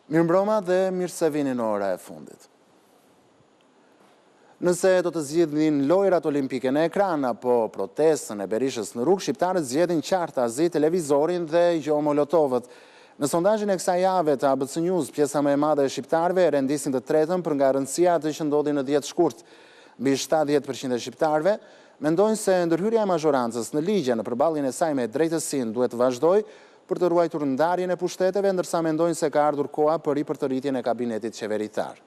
Mirëmbrëma dhe mirë se vini në ora e fundit. Nëse do të zgjidhin lojrat olimpike në ekran apo protestën e Berishës në rrugë, shqiptarët zgjedhin qartazi, televizorin dhe jo molotovët. Në sondazhin e kësaj jave të ABC News, pjesa më e madhe e shqiptarëve rendisin të tretën për nga rëndësia atë që ndodhi në 10 shkurt. Mbi 70% e shqiptarëve mendojnë se ndërhyrja e mazhorancës në ligje në përballjen e saj me drejtësinë duhet të vazhdojë për të ruajtur ndarjen e pushteteve, ndërsa mendojnë se ka ardhur koha për ripërtëritjen e kabinetit qeveritar.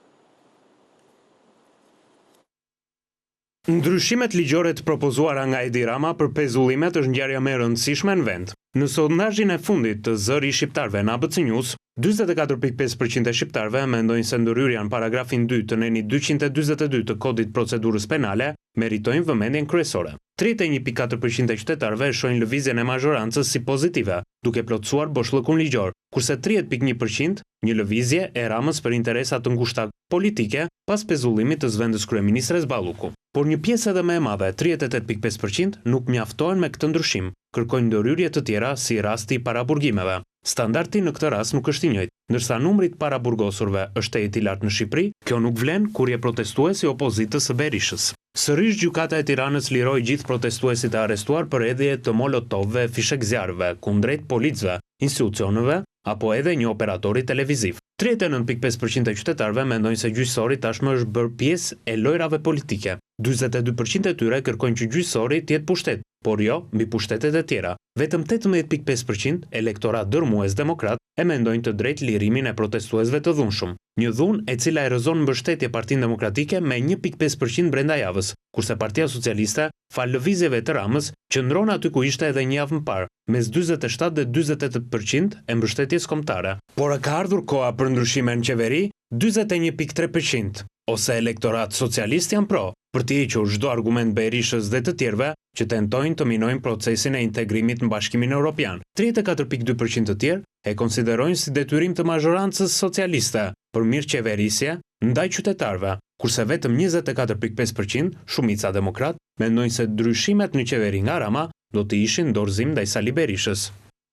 Ndryshimet ligjore të propozuara nga Edi Rama për pezullimet është ngjarja më e rëndësishme në vend. Në sondazhin e fundit të zëri i shqiptarëve në ABC News, 44.5% e shqiptarëve mendojnë se ndërhyrja në paragrafin 2 të neni 242 të kodit procedurës penale meritojnë vëmendjen kryesore. 31.4% e qytetarëve shohin lëvizjen e mazhorancës si pozitive, duke plotësuar boshllëkun ligjor, kurse 30.1% një lëvizje e Ramës për interesa të ngushta politike pas pezullimit të zëvendës kryeministres Balluku. Por një pjesë edhe më e madhe, 38.5%, nuk mjaftohen me këtë ndryshim, kërkojnë ndërhyrje të tjera si rasti i paraburgimeve. Standardi në këtë rast nuk është i njëjtë, ndërsa numri i paraburgosurve është i lartë në Shqipëri, kjo nuk vlen kur je protestuesi opozitës së Berishës. Sërish gjykata e Tiranës liroi gjithë protestuesit e arrestuar për hedhje të molotovëve, fishek zjarreve kundrejt policëve, institucioneve apo edhe një operatori televiziv. 39.5% e qytetarëve mendojnë se gjyqësori tashmë është bërë pjesë e lojrave politike. 42% e tyre kërkojnë që gjyqësori të jetë pushtet, por jo mbi pushtetet e tjera. Vetëm 18.5% elektorat dërmues demokrat e mendojnë të drejtë lirimin e protestuesve të dhunshëm. Një dhunë e cila erozon mbështetje Partinë Demokratike me 1.5% brenda javës, kurse Partia Socialiste, fal lëvizjeve të Ramës, qëndron aty ku ishte edhe një javë më parë, mes 47 dhe 48% e mbështetjes kombëtare. Por ka ardhur koha për ndryshime në qeveri, 41.3%, ose elektorat socialist janë pro, për të hequr çdo argument Berishës dhe të tjerëve që tentojnë të minojnë procesin e integrimit në Bashkimin Evropian. 34.2% të tjerë e konsiderojnë si detyrim të mazhorancës socialiste për mirëqeverisje ndaj qytetarëve, kurse vetëm 24.5%, shumica demokrat, mendojnë se ndryshimet në qeveri nga Rama do të ishin dorëzim ndaj Sali Berishës.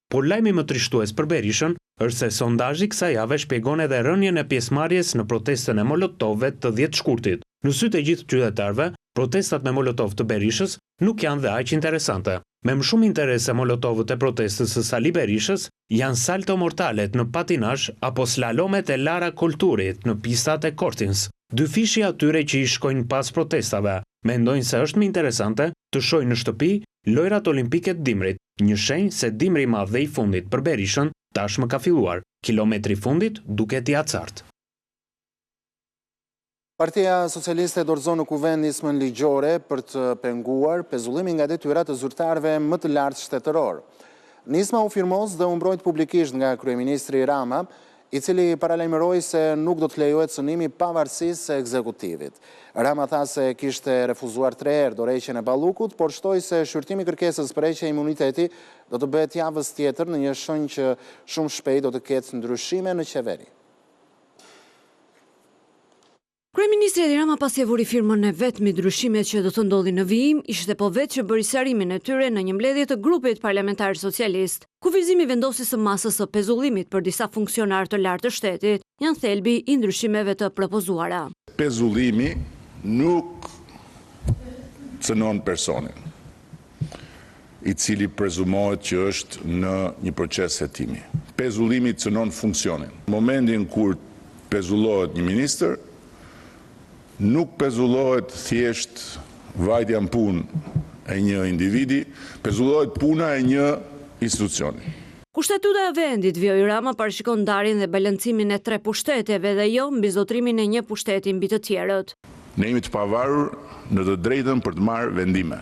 Por lajmi më trishtues për Berishën është se sondazhi kësaj jave shpjegon edhe rënien e pjesëmarrjes në protestën e molotovëve të 10 shkurtit. Në sytë e gjithë qytetarëve, protestat me molotov të Berishës nuk janë dhe aq interesante. Me më shumë interes se molotovët e protestës së Sali Berishës janë salto mortalet në patinazh apo slalomet e Lara Kulturit në pistat e Kortins. Dy fishi atyre që i shkojnë pas protestave mendojnë se është më interesante të shojnë në shtëpi lojrat olimpike të dimrit, një shenjë se dimri i madh dhe i fundit për Berishën tashmë ka filluar. Kilometri i fundit duket i acartë. Partia Socialiste dorëzon në kuvendismën ligjore për të penguar pezullimin nga detyrat të zyrtarëve më të lartë shtetëror. Nisma u firmos dhe u mbrojt publikisht nga kryeministri Rama, i cili paralajmëroi se nuk do të lejohet cënimi pavarësisë së ekzekutivit. Rama tha se kishte refuzuar 3 herë dorëheqjen e Ballukut, por shtoi se shqyrtimi i kërkesës për heqje imuniteti do të bëhet javës tjetër në një shenjë që shumë shpejt do të ketë ndryshime në qeveri. Kryeministri Edi Rama pasi e vuri firmën e vet me ndryshimet që do të ndodhin në vijim, ishte po vetë që bëri sqarimin e tyre në një mbledhje të grupit parlamentar socialist. Kufizimi vendosjes së masës së pezullimit për disa funksionarë të lartë të shtetit janë thelbi i ndryshimeve të propozuara. Pezullimi nuk cënon personin, i cili prezumohet që është në një proces hetimi. Pezullimi cënon funksionin. Në momentin kur pezullohet një ministër, nuk pezullohet thjesht vajtja në punë e një individi, pezullohet puna e një institucioni. Kushtetuta e vendit vjoj Rama parashikon ndarjen dhe balancimin e 3 pushteteve dhe jo mbi zotrimin e një pushteti mbi të tjerët. Ne jemi të pavarur në të drejtën për të marrë vendime.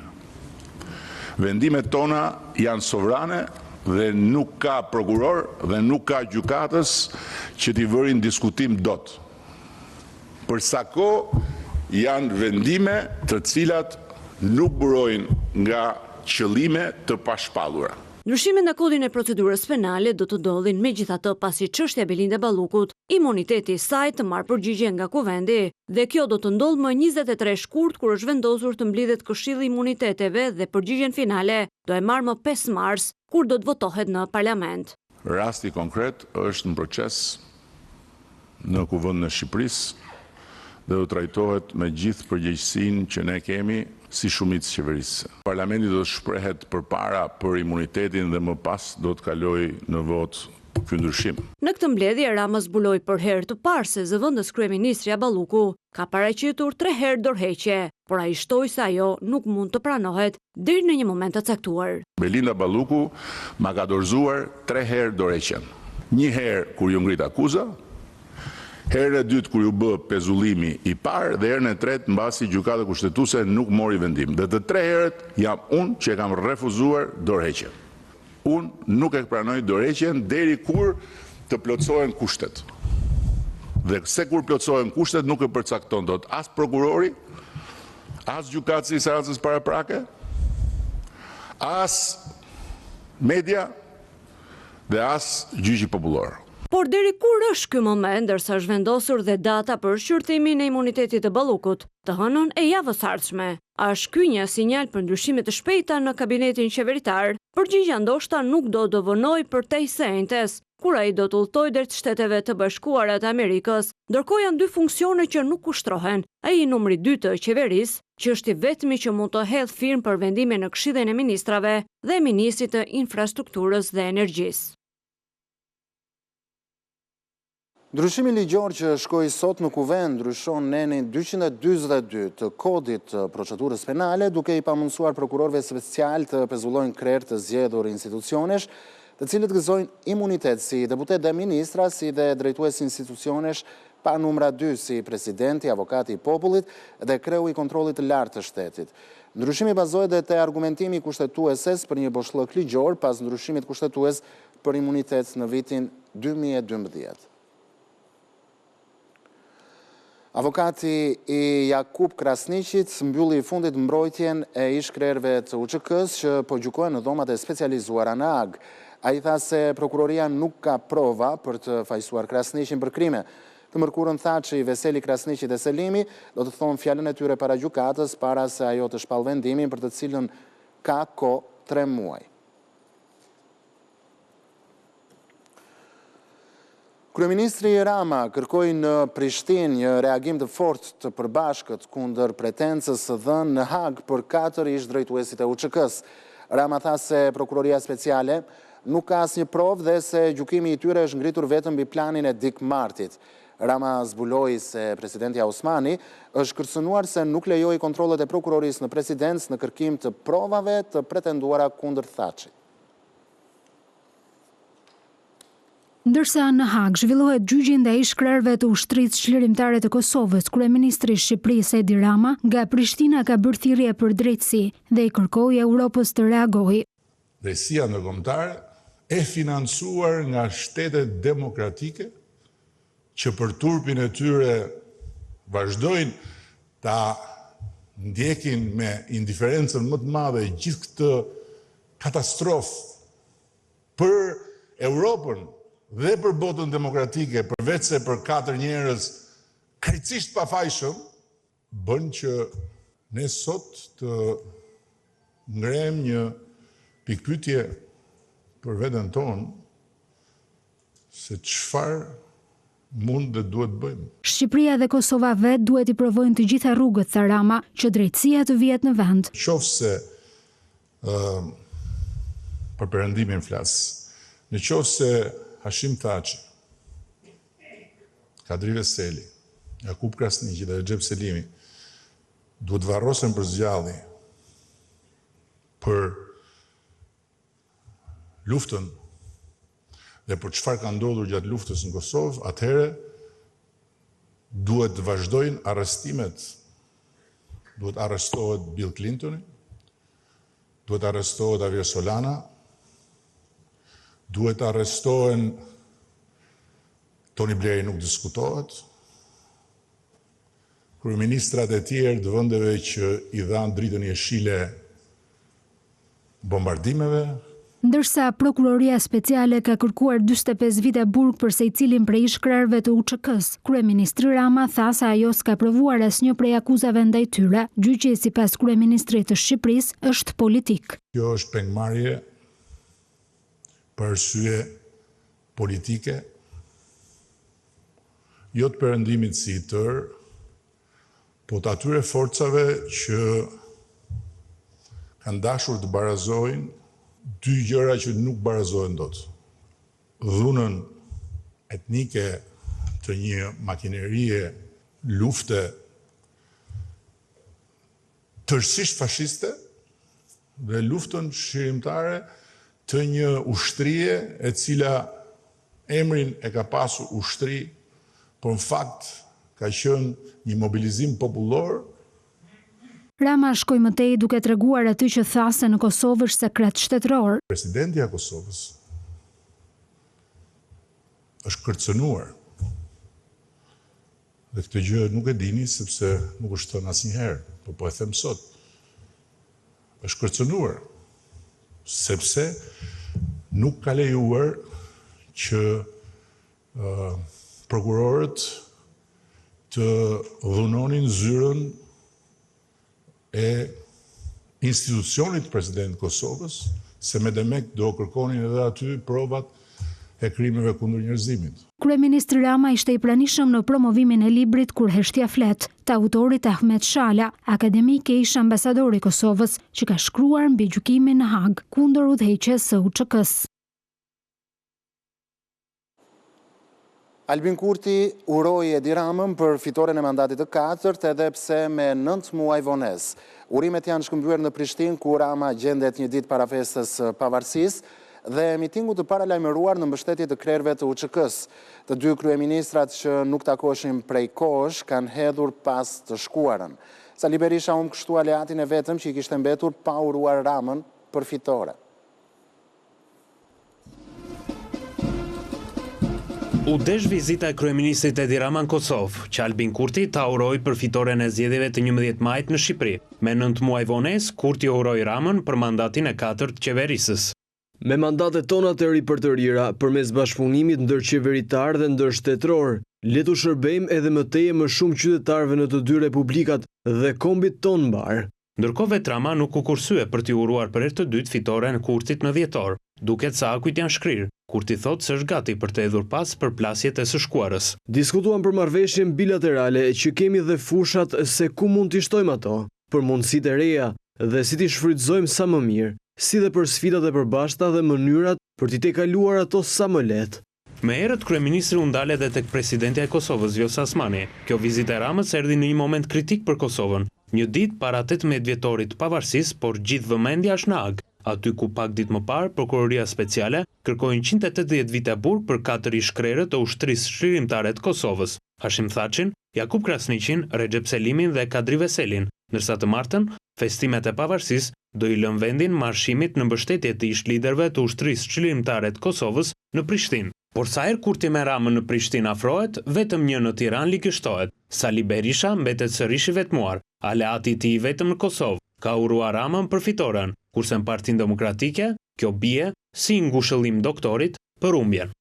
Vendimet tona janë sovrane dhe nuk ka prokuror dhe nuk ka gjykatës që t'i vërin diskutim dot. Për sa kohë janë vendime të cilat nuk burojnë nga qëllime të pashpallura. Ndryshimet në kodin e procedurës penale do të ndodhin megjithatë pasi çështja Belinda Ballukut, imuniteti i saj të marrë përgjigje nga kuvendi, dhe kjo do të ndodhë më 23 shkurt kur është vendosur të mblidhet Këshilli i Imuniteteve dhe përgjigjen finale do e marrë më 5 mars kur do të votohet në parlament. Rasti konkret është në proces në kuvendin e Shqipërisë dhe do trajtohet me gjithë përgjegjësinë që ne kemi si shumicë qeverisë. Parlamenti do të shprehet përpara për imunitetin dhe më pas do të kalojë në votë ky ndryshim. Në këtë mbledhje Rama zbuloi për herë të parë se zëvendës kryeministri Balluku ka paraqitur 3 herë dorëheqje, por ai shtoi se ajo nuk mund të pranohet deri në një moment të caktuar. Belinda Balluku ma ka dorëzuar 3 herë dorëheqjen. Një herë kur ju ngrit akuza, herën e dytë kur ju bë pezullimi I parë dhe herën e tretë mbasi gjykata kushtetuese nuk mori vendim. Dhe të 3 herët jam unë që e kam refuzuar dorëheqjen. Unë nuk e pranoj dorëheqjen deri kur të plotësohen kushtet. Dhe se kur plotësohen kushtet nuk e përcakton dot as prokurori, as gjykatësi I seancës paraprake, as media dhe as gjyqi popullor. Por deri kur është ky moment, ndërsa është vendosur dhe data për shqyrtimin e imunitetit të Ballukut, të hënën e javës ardhshme? A është ky një sinjal për ndryshime të shpejta në kabinetin qeveritar? Përgjigjja ndoshta nuk do të vonojë për tej sejntes, kur ai do të udhtojë drejt Shteteve të Bashkuara të Amerikës, ndërkohë janë 2 funksione që nuk kushtrohen. Ai I numri 2 të qeverisë, që është I vetmi që mund të hedhë firmë për vendime në Këshillin e Ministrave, dhe ministri të infrastrukturës dhe energjisë. Ndryshimi ligjor që shkoi sot në kuvend ndryshon nenin 242 të kodit të procedurës penale, duke I pamundsuar prokurorëve special të pezullojnë krerë të zgjedhur institucionesh, të cilët gëzojnë imunitet si deputet dhe ministra, si dhe drejtues institucionesh pa numra 2 si presidenti, avokati I popullit dhe kreu I kontrollit të lartë të shtetit. Ndryshimi bazohet dhe te argumentimi kushtetueses për një boshllëk ligjor pas ndryshimit kushtetues për imunitet në vitin 2012. Avokati I Jakub Krasniqit mbylli I fundit mbrojtjen e ish krerëve të UÇK-s që po gjykohen në dhomat e specializuara në Hag. Ai tha se prokuroria nuk ka prova për të fajsuar Krasniqin për krime. Të mërkurën tha që I Veseli, Krasniqi dhe Selimi do të thonë fjalën e tyre para gjykatës para se ajo të shpall vendimin për të cilën ka kohë 3 muaj. Kryeministri Rama kërkoi në Prishtinë një reagim të fortë të përbashkët kundër pretencës së dhënë në Hag për 4 ish drejtuesit e UÇK-s. Rama tha se prokuroria speciale nuk ka asnjë provë dhe se gjykimi I tyre është ngritur vetëm mbi planin e Dik Martit. Rama zbuloi se presidenti Osmani është kërcënuar se nuk lejoi kontrollet e prokurorisë në presidencë në kërkim të provave të pretenduara kundër Thaçit. Ndërsa në Hag zhvillohet gjyqi ndaj ish krerëve të ushtrisë çlirimtare të Kosovës, kryeministri I Shqipërisë Edi Rama nga Prishtina ka bërë thirrje për drejtësi dhe I kërkoi Europës të reagojë. Drejtësia ndërkombëtare e financuar nga shtetet demokratike që për turpin e tyre vazhdojnë ta ndjekin me indiferencën më të madhe gjithë këtë katastrofë për Europën dhe për botën demokratike, përveç se për 4 njerëz krejtësisht pafajshëm, bën që ne sot të ngrem një pikpyetje për veten tonë se çfarë mund dhe duhet bëjmë. Shqipëria dhe Kosova vet duhet I provojnë të gjitha rrugët, tha Rama, që drejtësia të vihet në vend. Qofse për perëndimin flas, në qofse Hashim Thaçi, Kadri Veseli, Jakub Krasniqi dhe Recep Selimi duhet varrosen për zgjalli për luftën dhe për çfarë ka ndodhur gjatë luftës në Kosovë, atëherë duhet të vazhdojnë arrestimet. Duhet arrestohet Bill Clinton, duhet arrestohet Javier Solana, duhet arrestohen Tony Blair, nuk diskutohet, kryeministrat e tjerë të vendeve që I dhanë dritën jeshile bombardimeve. Ndërsa prokuroria speciale ka kërkuar 45 vite burg për secilin prej ish krerëve të UÇK-s, kryeministri Rama tha se ajo s'ka provuar asnjë prej akuzave ndaj tyre. Gjyqi sipas kryeministrit të Shqipërisë është politik. Kjo është pengmarrje për arsye politike jo të perëndimit si i tërë, po të atyre forcave që kanë dashur të barazojnë dy gjëra që nuk barazojnë dot. Dhunën etnike të një makinerie lufte tërësisht fashiste dhe luftën shqirimtare të një ushtrie e cila emrin e ka pasur ushtri, por në fakt ka qenë një mobilizim popullor. Rama shkoi mëtej duke treguar aty që tha se në Kosovë është sekret shtetëror. Presidenti i Kosovës është kërcënuar. Dhe këtë gjë nuk e dini sepse nuk është thënë asnjëherë, por po e them sot. Është kërcënuar sepse nuk ka lejuar që prokurorët të dhunonin zyrën e institucionit president Kosovës, se me demek do kërkonin edhe aty provat e krimeve kundër njerëzimit. Kryeministri Rama ishte i pranishëm në promovimin e librit Kur heshtja flet, të autorit Ahmet Shala, akademik e ish ambasadori i Kosovës, që ka shkruar mbi gjykimin në Hag kundër udhëheqjes së UÇK-s. Albin Kurti uroi Edi Ramën për fitoren e mandatit të 4, edhe pse me 9 muaj vonesë. Urimet janë shkëmbyer në Prishtinë, ku Rama gjendet një ditë para festës pavarësisë dhe mitingu të paralajmëruar në mbështetje të krerëve të UÇK-s. Të dy kryeministrat që nuk takoshin prej kohësh kanë hedhur pas të shkuarën. Sali Berisha kështu aleatin e vetëm që i kishte mbetur pa uruar Ramën për fitore. U desh vizita e kryeministrit Edi Rama në Kosovë, që Albin Kurti ta uroi për fitoren e zgjedhjeve të 11 majit në Shqipëri. Me 9 muaj vonesë, Kurti uroi Ramën për mandatin e 4 të qeverisës. Me mandatet tona të ri për të rira, përmes bashkëpunimit ndërqeveritar dhe ndërshtetëror, le të shërbejmë edhe më teje më shumë qytetarëve në të dy republikat dhe kombit ton mbar. Ndërkohë vet Rama nuk u kursye për t'i uruar për herë të dytë fitoren e Kurtit në dhjetor. Duket sa akujt janë shkrirë. Kurti thotë se është gati për të hedhur pas për plasjet e së shkuarës. Diskutuan për marrëveshjen bilaterale që kemi dhe fushat se ku mund t'i shtojmë ato, për mundësitë e reja dhe si t'i shfrytëzojmë sa më mirë, si dhe për sfidat e përbashkëta dhe mënyrat për t'i tejkaluar ato sa më lehtë. Me herët kryeministri u ndal edhe tek presidentja e Kosovës, Vjosa Osmani. Kjo vizitë e Ramës erdhi në një moment kritik për Kosovën, një ditë para 18 vjetorit të pavarësisë, por gjithë vëmendja është në Hag, aty ku pak ditë më parë Prokuroria Speciale kërkoi 180 vite burg për 4 ish-krerë të ushtrisë shqirimtare të Kosovës: Hashim Thaçin, Jakub Krasniqin, Recep Selimin dhe Kadri Veselin, ndërsa të martën festimet e pavarësisë do i lënë vendin marshimit në mbështetje të ish-liderëve të ushtrisë shqirimtare të Kosovës në Prishtinë. Por sa herë Kurti me Ramën në Prishtinë afrohet, vetëm një në Tiranë ligështohet. Sali Berisha mbetet sërish i vetmuar, aleati i tij vetëm në Kosovë. Ka uruar Ramën për fitoren, kurse në Partinë Demokratike, kjo bie si ngushëllim doktorit për humbjen.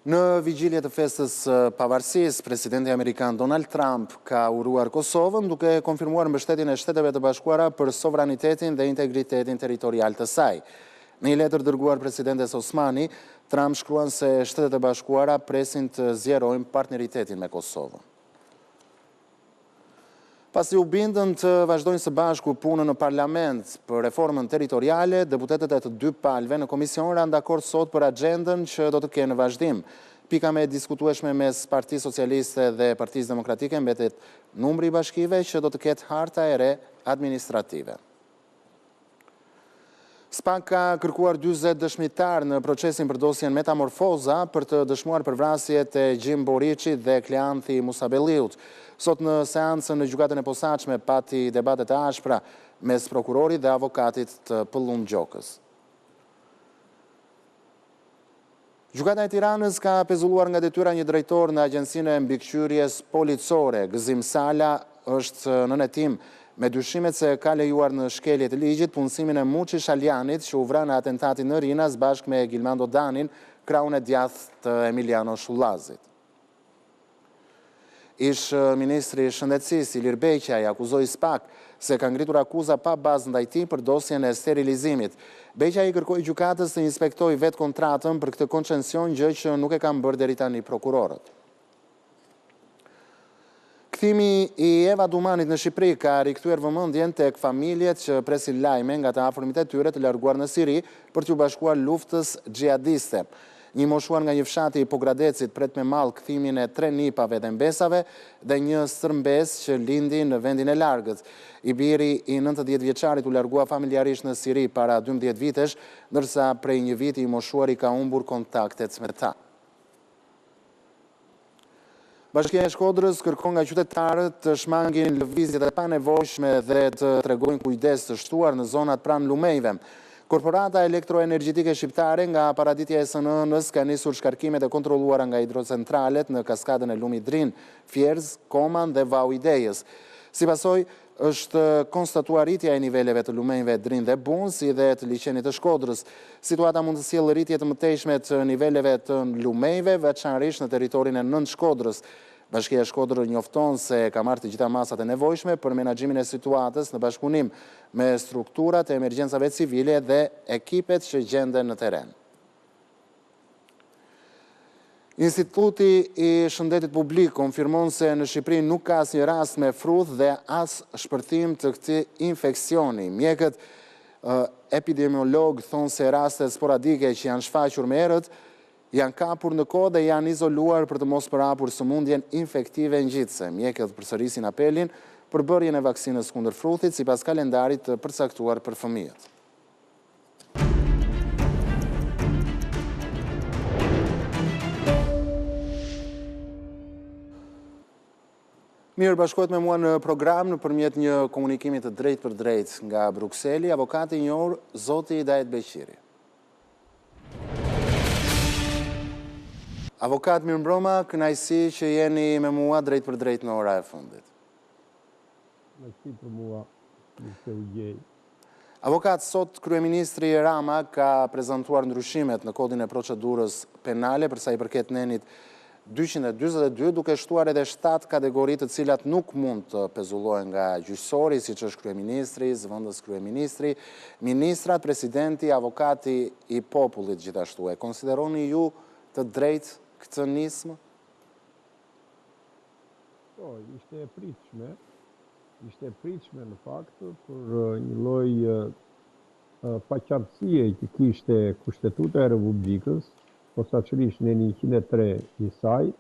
Në vigjilje të festës pavarësisë, presidenti amerikan Donald Trump ka uruar Kosovën duke konfirmuar mbështetjen e Shteteve të Bashkuara për sovranitetin dhe integritetin territorial të saj. Në një letër dërguar presidentes Osmani, Trump shkruan se Shtetet e Bashkuara presin të zgjerojnë partneritetin me Kosovën. Pasi u bindën të vazhdojnë së bashku punën në parlament për reformën territoriale, deputetët e të dy palëve në komision ranë dakord sot për agjendën që do të kenë vazhdim. Pika me diskutueshme mes Partisë Socialiste dhe Partisë Demokratike mbetet numri i bashkive që do të ketë harta e re administrative. SPAK ka kërkuar 40 dëshmitar në procesin për dosjen Metamorfoza për të dëshmuar për vrasjet e Gjim Boriçit dhe Kleanthi Musabelliut. Sot në seancën në gjykatën e posaçme pati debatet e ashpra mes prokurorit dhe avokatit të Pëllum Gjokës. Gjykata e Tiranës ka pezulluar nga detyra një drejtor në Agjencinë e Mbikëqyrjes Policore. Gëzim Sala është në hetim me dyshimet se ka lejuar në shkelje të ligjit punësimin e Muçi Shaljanit që u vra në atentatin në Rinas bashkë me Gilmando Danin, krahun e djathtë të Emiliano Shullazit. Ish ministri i Shëndetësisë Ilir Beqaj akuzoi SPAK se ka ngritur akuza pa bazë ndaj tij për dosjen e sterilizimit. Beqaj i kërkoi gjykatës të inspektojë vetë kontratën për këtë koncesion, gjë që nuk e kanë bërë deri tani prokurorët. Kthimi i Eva Dumanit në Shqipëri ka rikthyer vëmendjen tek familjet që presin lajme nga të afërmit e tyre të larguar në Siri për t'u bashkuar luftës xhihadiste. Një moshuar nga një fshati i Pogradecit pret me mall kthimin e 3 nipave dhe mbesave dhe një stërmbes që lindi në vendin e largët. I biri i 90 vjeçarit u largua familjarisht në Siri para 12 vitesh, ndërsa prej një viti i moshuari ka humbur kontaktet me ta. Bashkia e Shkodrës kërkon nga qytetarët të shmangin lëvizjet e panevojshme dhe të tregojnë kujdes të shtuar në zonat pranë lumejve. Korporata elektroenergjitike shqiptare nga paraditja e SNN-s ka nisur shkarkimet e kontrolluara nga hidrocentralet në kaskadën e lumit Drin, Fjerz, Koman dhe Vau i Dejës. Si pasoj, është konstatuar rritja e niveleve të lumejve Drin dhe Bun, si dhe të liçenit të Shkodrës. Situata mund të sjellë rritje të mëtejshme të niveleve të lumejve, veçanërisht në territorin e Nënt Shkodrës. Bashkia e Shkodrës njofton se ka marrë të gjitha masat e nevojshme për menaxhimin e situatës në bashkëpunim me strukturat e emergjencave civile dhe ekipet që gjenden në teren. Instituti i Shëndetit Publik konfirmon se në Shqipëri nuk ka asnjë rast me fruth dhe as shpërthim të këtij infeksioni. Mjekët epidemiolog thonë se rastet sporadike që janë shfaqur me erët janë kapur në kohë dhe janë izoluar për të mos përhapur sëmundjen infektive ngjitse. Mjekët përsërisin apelin për bërjen e vaksinës kundër fruthit sipas kalendarit të përcaktuar për fëmijët. Mirë, bashkohet me mua në program nëpërmjet një komunikimi të drejtë për drejtë nga Brukseli, avokati i njohur zoti Hidayet Beqiri. Avokat, mirëmbrëma, kënaqësi që jeni me mua drejt për drejt në ora e fundit. Kënaqësi për mua, që u gjej. Avokat, sot kryeministri Rama ka prezantuar ndryshimet në kodin e procedurës penale përsa i përket nenit 242, duke shtuar edhe 7 kategori të cilat nuk mund të pezullohen nga gjyqësori, siç është kryeministri, zëvendës kryeministri, ministrat, presidenti, avokati i popullit gjithashtu. E konsideroni ju të drejtë këtë nismë? Po, ishte e pritshme në fakt për një lloj paqartësie që kishte Kushtetuta e Republikës, posaçërisht neni 103 i saj,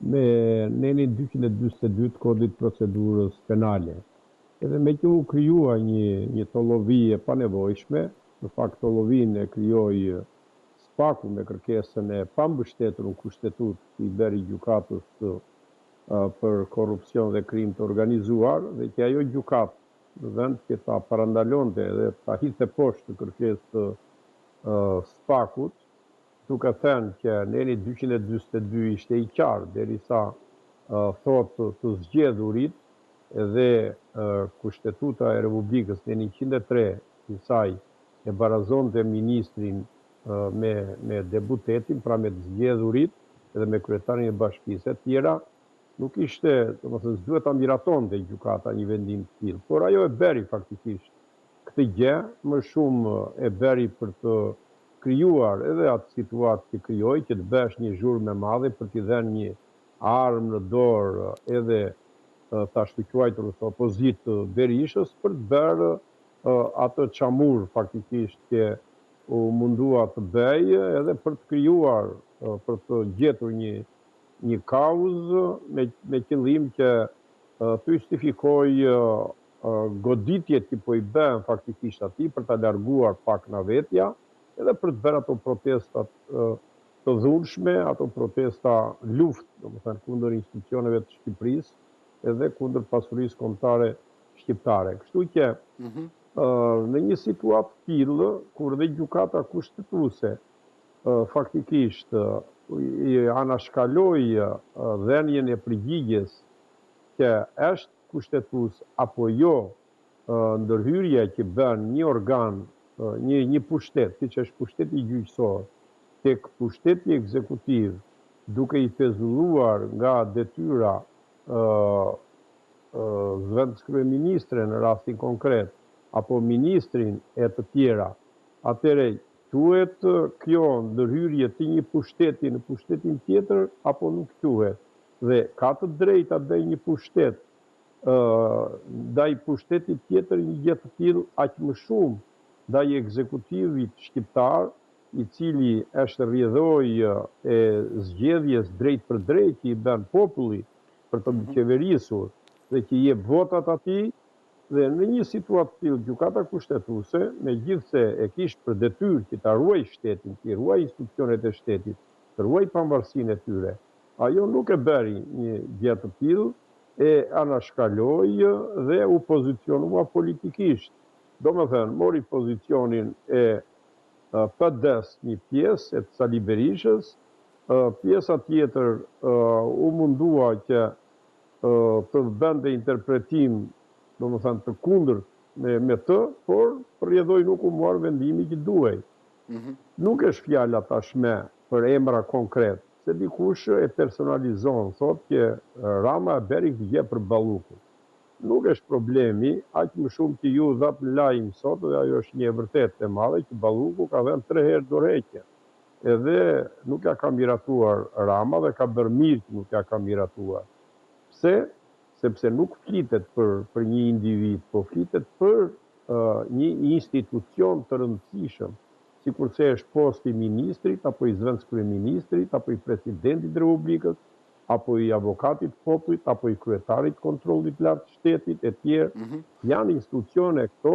me nenin 242 të kodit procedurës penale. Edhe me që u krijua një tollovi e panevojshme, në fakt tollovinë e krijoi SPAK-u me kërkesën e pambështetur në kushtetutë i beri gjykatës për korrupsion dhe krim të organizuar, dhe që ajo gjykatë në vend që ta parandalonte dhe ta hidhte poshtë të kërkesë të SPAK-ut, duke thënë që neni 242 ishte i qartë derisa thotë të zgjedhurit dhe Kushtetuta e Republikës neni 103 i saj e barazonte ministrin me deputetin, pra me të zgjedhurit edhe me kryetarin e bashkisë e tjera, nuk ishte, domethënë, duhet ta miratonte gjykata një vendim të tillë, por ajo e beri faktikisht këtë gjë, më shumë e beri për të krijuar edhe atë situatë që krijoi, që të bësh një zhurmë e madhe për t'i dhënë një armë në dorë edhe ta shtuquajtur opozitë Berishës për të bërë atë çamur faktikisht që u mundua të bëj edhe për të krijuar, për të gjetur një kauzë me qëllim që të justifikoj goditjet që po i bën faktikisht atij për ta larguar pak nga vetja, edhe për të bërë ato protestat të dhunshme, ato protesta luftë, domethënë kundër institucioneve të Shqipërisë edhe kundër pasurisë kombëtare shqiptare. Kështu që në një situatë tillë, kur dhe gjykata kushtetuese faktikisht i anashkaloi dhënien e përgjigjes që është kushtetues apo jo ndërhyrja që bën një organ, një pushtet, siç është pushteti gjyqësor, tek pushteti ekzekutiv, duke i pezulluar nga detyra zëvendës kryeministre në rastin konkret, apo ministrin e të tjera, atëre quhet kjo ndërhyrje të një pushteti në pushtetin tjetër, apo nuk quhet? Dhe ka të drejta dhe një pushtet, ndaj pushtetit tjetër një gjë të tillë aq më shumë ndaj ekzekutivit shqiptar, i cili është rrjedhojë e zgjedhjes drejt për drejt që i bën populli për të qeverisur dhe që jep votat atij, dhe në një situatë tillë gjykata kushtetuese, megjithse e kishte për detyrë që ta ruajë shtetin, të ruajë institucionet e shtetit, të ruajë pavarësinë e tyre, ajo nuk e bëri një gjë të tillë, e anashkaloi dhe u pozicionua politikisht. Domethënë, mori pozicionin e PD-s një pjesë e Sali Berishës, pjesa tjetër u mundua që të bënte interpretim, domethënë të kundërt me të, por rrjedhoi nuk u mor vendimi që duhej. Nuk është fjala tashme për emra konkret, se dikush e personalizon, thot që Rama e bëri këtë gjë për Ballukun. Nuk është problemi, aq më shumë që ju dhat në lajm sot, dhe ajo është një e vërtetë e madhe, që Balluku ka dhënë 3 herë dorëheqje. Edhe nuk ja ka miratuar Rama dhe ka bërë mirë që nuk ja ka miratuar. Pse? Sepse nuk flitet për një individ, po flitet për një institucion të rëndësishëm, sikurse është posti i ministrit, apo i zëvendës kryeministrit, apo i presidentit të Republikës, apo i avokatit popullit, apo i kryetarit kontrollit lartë të shtetit e tjerë. Janë institucione këto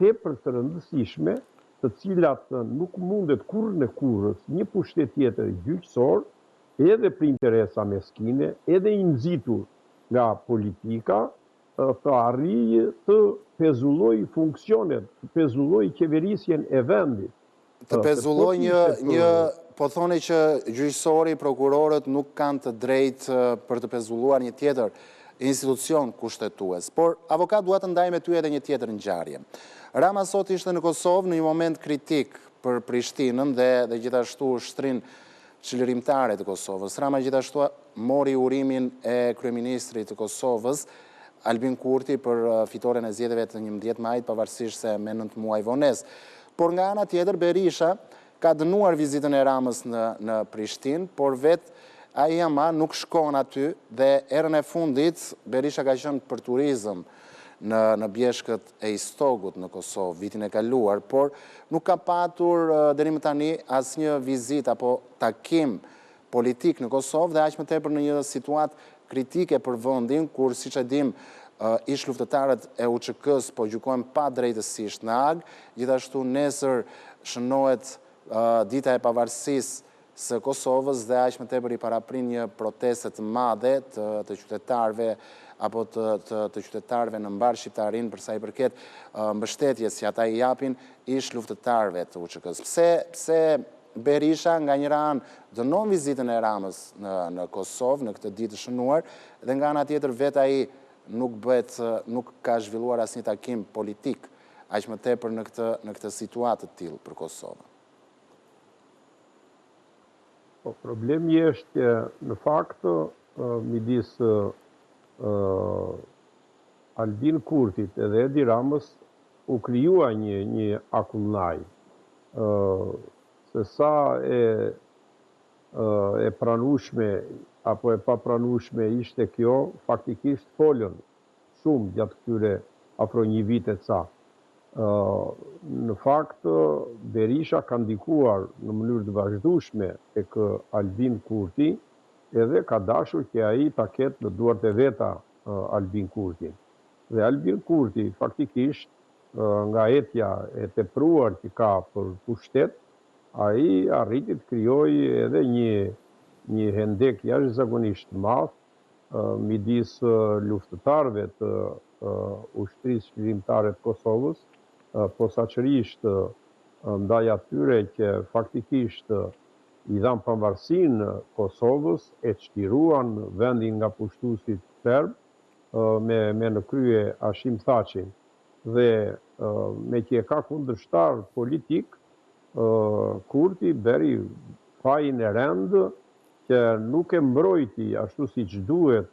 tepër të rëndësishme, të cilat nuk mundet kurrë në kurrës një pushtet tjetër gjyqësor, edhe për interesa meskine, edhe i nxitur nga politika, të arrijë të pezulloj funksionet, të pezulloj qeverisjen e vendit. Të pezulloj një, po thoni që gjyqësori, prokurorët nuk kanë të drejtë për të pezulluar një tjetër institucion kushtetues, por avokat dua të ndaj me ty edhe një tjetër ngjarje. Rama sot ishte në Kosovë në një moment kritik për Prishtinën dhe gjithashtu shtrin çlirimtare të Kosovës. Rama gjithashtu mori urimin e kryeministrit të Kosovës, Albin Kurti, për fitoren e zgjedhjeve të 11 majit, pavarësisht se me 9 muaj vonesë. Por nga ana tjetër, Berisha ka dënuar vizitën e Ramës në Prishtinë, por vetë ai ama nuk shkon aty dhe erën e fundit Berisha ka qenë për turizëm në bjeshkët e Istogut në Kosovë vitin e kaluar, por nuk ka patur deri më tani asnjë vizitë apo takim politik në Kosovë, dhe aq më tepër në një situatë kritike për vendin, kur siç e dim ish luftëtarët e UÇK-s po gjykojnë pa drejtësisht në Hag. Gjithashtu nesër shënohet dita e pavarësisë së Kosovës dhe aq më tepër i paraprin një proteste të madhe të qytetarëve apo të qytetarëve në mbar shqiptarin për sa i përket mbështetjes që ata i japin ish luftëtarëve të UÇK-s. Pse Berisha nga njëra anë dënon vizitën e Ramës në Kosovë në këtë ditë të shënuar, dhe nga ana tjetër vetë ai nuk ka zhvilluar asnjë takim politik, aq më tepër në këtë situatë të tillë për Kosovën. Po, problemi është që në fakt midis Albin Kurtit edhe Edi Ramës u krijua një akullnaj. Se sa e pranueshme apo e papranueshme ishte kjo, faktikisht folën shumë gjatë këtyre afro një vite ca. Në fakt, Berisha ka ndikuar në mënyrë të vazhdueshme tek Albin Kurti, edhe ka dashur që ai ta ketë në duart e veta Albin Kurtin. Dhe Albin Kurti faktikisht nga etja e tepruar që ka për pushtet, ai arriti të krijojë edhe një hendek jashtëzakonisht madh midis luftëtarëve të ushtrisë çlirimtare të Kosovës, posaçërisht ndaj atyre që faktikisht i dhanë pavarësinë Kosovës, e çliruan vendin nga pushtuesit serb me në krye Hashim Thaçin. Dhe me që e ka kundërshtar politik, Kurti bëri fajin e rend që nuk e mbrojti ashtu siç duhet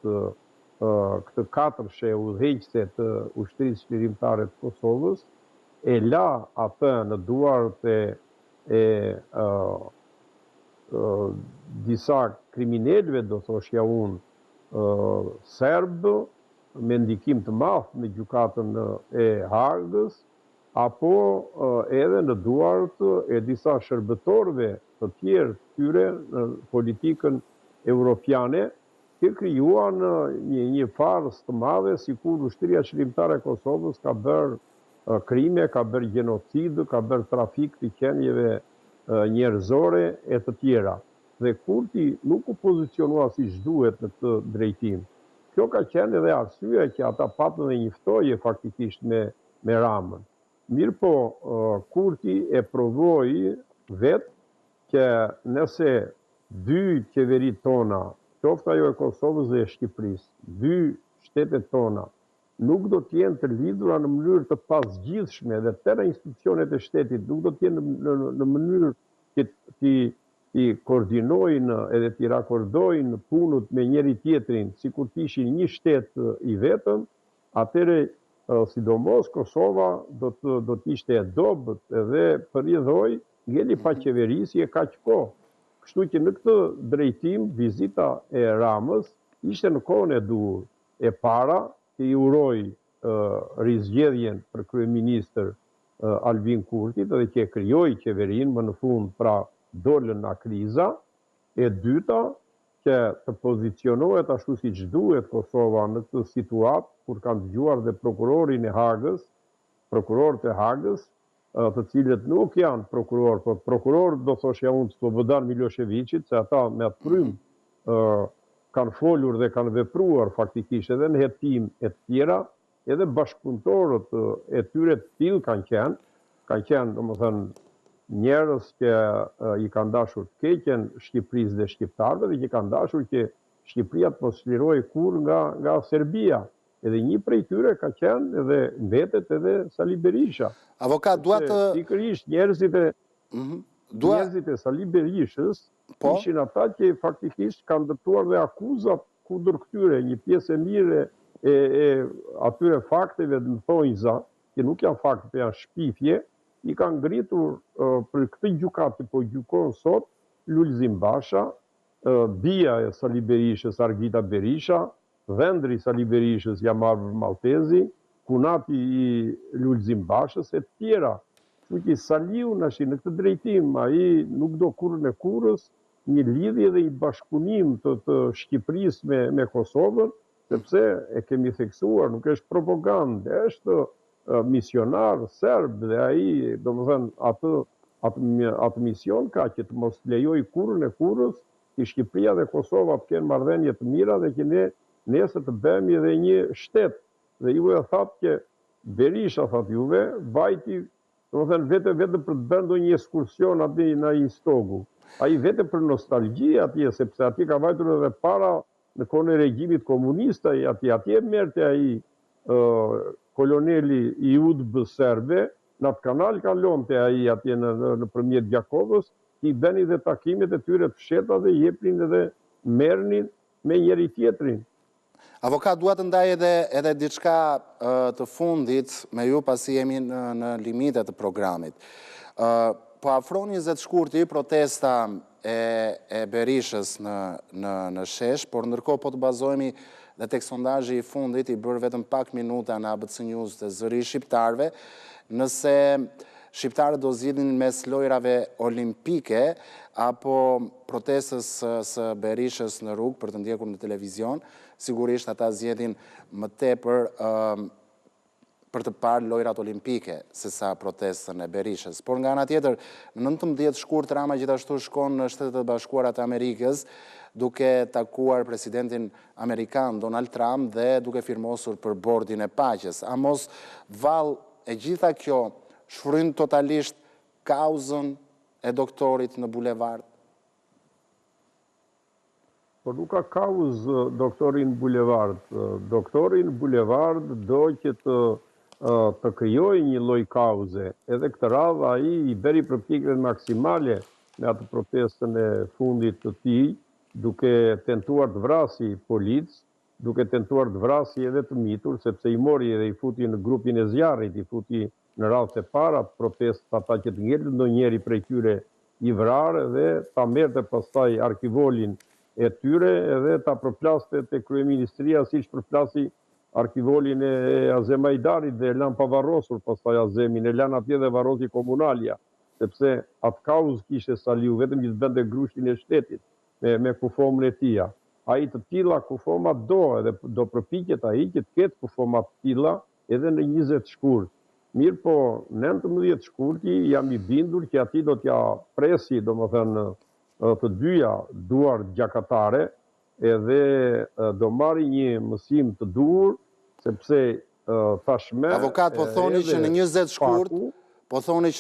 këtë 4 udhëheqëse të ushtrisë qlirimtare të Kosovës, e la atë në duart e disa kriminalëve, do thoshja unë, serbë, me ndikim të madh në gjykatën e Hagës, apo edhe në duart e disa shërbëtorëve të tjerë tyre në politikën europiane, që krijuan një farës të madhe, sikur ushtria qlirimtare e Kosovës ka bërë krime, ka bërë gjenocid, ka bërë trafik të qenieve njerëzore e të tjera. Dhe Kurti nuk u pozicionua siç duhet në këtë drejtim. Kjo ka qenë edhe arsyeja që ata patën dhe një ftoje faktikisht me Ramën. Mirë po, Kurti e provoi vetë që nëse 2 qeverit tona, qoftë ajo e Kosovës dhe e Shqipërisë, 2 shtetet tona, nuk do t'jenë të lidhura në mënyrë të pasgjithshme dhe tëra institucionet e shtetit nuk do t'jenë në mënyrë që t'i koordinojnë edhe t'i rakordojnë punët me njëri tjetrin, sikur t'ishin një shtet i vetëm, atëre sidomos Kosova do t'ishte e dobët edhe përjedhoj ngeli pa qeverisje kaq kohë. Kështu që në këtë drejtim, vizita e Ramës ishte në kohën e duhur. E para, që i uroj rizgjedhjen për kryeministër Albin Kurtit dhe që e krijoi qeverinë, më në fund pra dolën nga kriza. E dyta, që të pozicionohet ashtu siç duhet Kosova në këtë situatë, kur kanë dëgjuar dhe prokurorët e Hagës, të cilët nuk janë prokuror, por prokuror do thoshja unë Slobodan Miloševićit, se ata me atë frym kanë folur dhe kanë vepruar faktikisht edhe në hetim e të tjera, edhe bashkëpunëtorët e tyre të tillë kanë qenë domethënë njerëz që i kanë dashur të keqen Shqipërisë dhe shqiptarëve dhe që kanë dashur që Shqipëria të mos çlirojë kurrë nga Serbia. Edhe një prej tyre ka qenë edhe mbetet edhe Sali Berisha. Avokat, duat të... Pikërisht njerëzit e Sali Berishës ishin ata që faktikisht kanë ndërtuar dhe akuzat kundër këtyre, një pjesë e mirë e atyre fakteve dhe thonjza, që nuk janë fakte, janë shpifje, i kanë ngritur për këtë gjykat që po gjykon sot Lulzim Basha, bia e Sali Berishës Argita Berisha, vendri Sali Berishës Jamar Maltezi, kunati i Lulzim Bashës e të tjera. Kështu që Saliu në këtë drejtim, ai nuk do kurrën e kurrës një lidhje dhe një bashkëpunim të Shqipërisë me Kosovën, sepse e kemi theksuar, nuk është propagandë, është misionar serb dhe ai, domethënë atë mision ka që të mos lejoj kurrën e kurrës që Shqipëria dhe Kosova të kenë marrëdhënie të mira dhe që nesër të bëhemi edhe një shtet. Dhe juve thatë që Berisha, thatë juve, vajti, domethënë vetë për të bërë ndonjë ekskursion aty në ai stogu. Ai vetë për nostalgji atje, sepse atje ka vajtur edhe para në kohën e regjimit komunist, atje merrte ai koloneli i UDB serbe, në atë kanal kalonte ai atje nëpërmjet Gjakovës, i bënin dhe takimet e tyre të fsheta dhe jepnin edhe merrnin me njëri tjetrin. Avokat, duat të ndaj edhe diçka të fundit me ju pasi jemi në limitet të programit. Po afron 20 shkurti protesta e Berishës në Shesh, por ndërkohë po të bazohemi dhe tek sondazhi i fundit i bërë vetëm pak minuta në ABC News të zëri shqiptarëve, nëse shqiptarët do zgjidhin mes lojrave olimpike apo protestës së Berishës në rrugë për të ndjekur në televizion, sigurisht ata zgjedhin më tepër për të parë lojrat olimpike se sa protestën e Berishës. Por nga ana tjetër, në 19 shkurt Rama gjithashtu shkon në Shtetet e Bashkuara të Amerikës, duke takuar presidentin amerikan Donald Trump dhe duke firmosur për bordin e paqes. A mos vallë e gjitha kjo shfryn totalisht kauzën e doktorit në bulevard? Por nuk ka kauzë doktorin bulevard. Doktorin bulevard do që të krijoj një lloj kauze. Edhe këtë radhë ai i bëri përpjekjet maksimale në atë protestën e fundit të tij, duke tentuar të vrasë policë, duke tentuar të vrasë edhe të mitur, sepse i mori edhe i futi në grupin e zjarrit, i futi në radhët e para protest ata që të ngjelte ndonjëri prej tyre i vrarë dhe ta merrte pastaj arkivolin e tyre edhe ta përplaste te kryeministria siç përplasi arkivolin e Azemajdarit dhe e lan pavarrosur pastaj Azemin, e lan atje dhe varrosi komunalja, sepse atë kauzë kishte Saliu vetëm që të bënte grushin e shtetit me kufomën e tij. Ai të tilla kufoma do edhe do përpiqet ai që të ketë kufoma të tilla edhe në 20 shkurt. Mirë po, 19 shkurti jam i bindur që ati do t'ja presi, domethënë, të dyja duar gjakatare edhe do marri një mësim të dur, sepse tashme... Avokat, po thoni që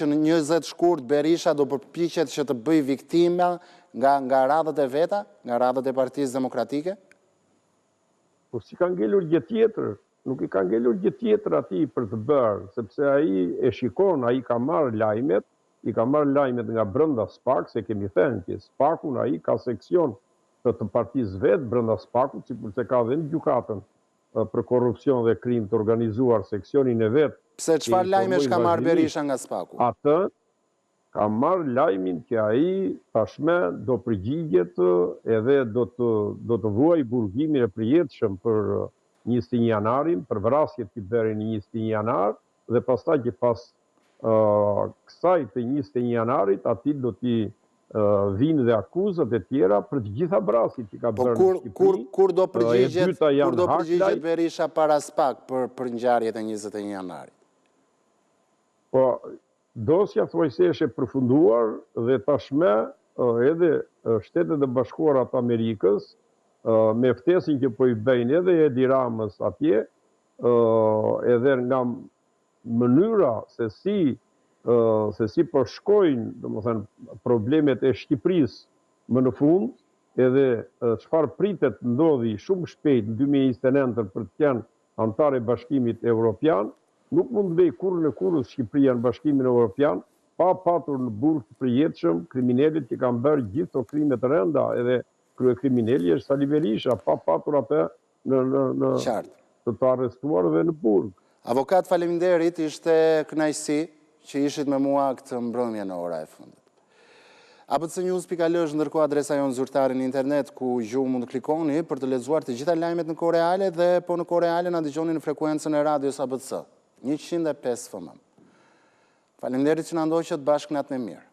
në 20 shkurt Berisha do përpiqet që të bëj viktima nga radhët e veta, nga radhët e Partisë Demokratike? Po si ka ngelur gjë tjetër? Nuk i ka ngelur gjë tjetër ati për të bërë, sepse ai e shikon, ai ka marrë lajmet, i ka marrë lajmet nga brenda SPAK, se kemi thënë që SPAK-un ai ka seksion të partisë vet brenda SPAK-ut, sikurse ka dhe në gjykatën për korrupsion dhe krim të organizuar seksionin e vet. Pse çfarë lajmesh ka marrë Berisha nga SPAK-u? Atë ka marrë lajmin që ai tashme do përgjigjet edhe do të vuajë burgimin e përjetshëm për 21 janarin, për vrasjet që bërin në 21 janar, dhe pastaj që pas kësaj të 21 janarit, ati do t'i vinë dhe akuzat e tjera për të gjitha vrasjet që ka bërë në Shqipëri. Kur do përgjigjet Berisha para SPAK për ngjarjet e 21 janarit? Po, dosja thuajseshe përfunduar dhe tashme edhe Shtetet e Bashkuara të Amerikës me ftesën që po i bëjnë edhe Edi Ramës atje, edhe nga mënyra se si po shkojnë, domethënë, problemet e Shqipërisë më në fund, edhe çfarë pritet ndodhi shumë shpejt në 2029 për të qenë anëtare e Bashkimit Evropian, nuk mund të bëj kurrë në kurrës Shqipëria në Bashkimin Evropian pa patur në burg të përjetshëm kriminalet që kanë bërë gjithë to krime të rënda, edhe kryekriminali është Sali Berisha, pa patur atë të arrestuar dhe në burg. Avokat, faleminderit, ishte kënaqësi që ishit me mua këtë mbrëmje në ora e fundit. abcnews.al është ndërkohë adresa jonë zyrtare në internet, ku ju mund të klikoni për të lexuar të gjitha lajmet në kohë reale dhe po në kohë reale na dëgjoni në frekuencën e radios ABC 105 FM. Faleminderit që na ndoqët, bashkë natën e mirë.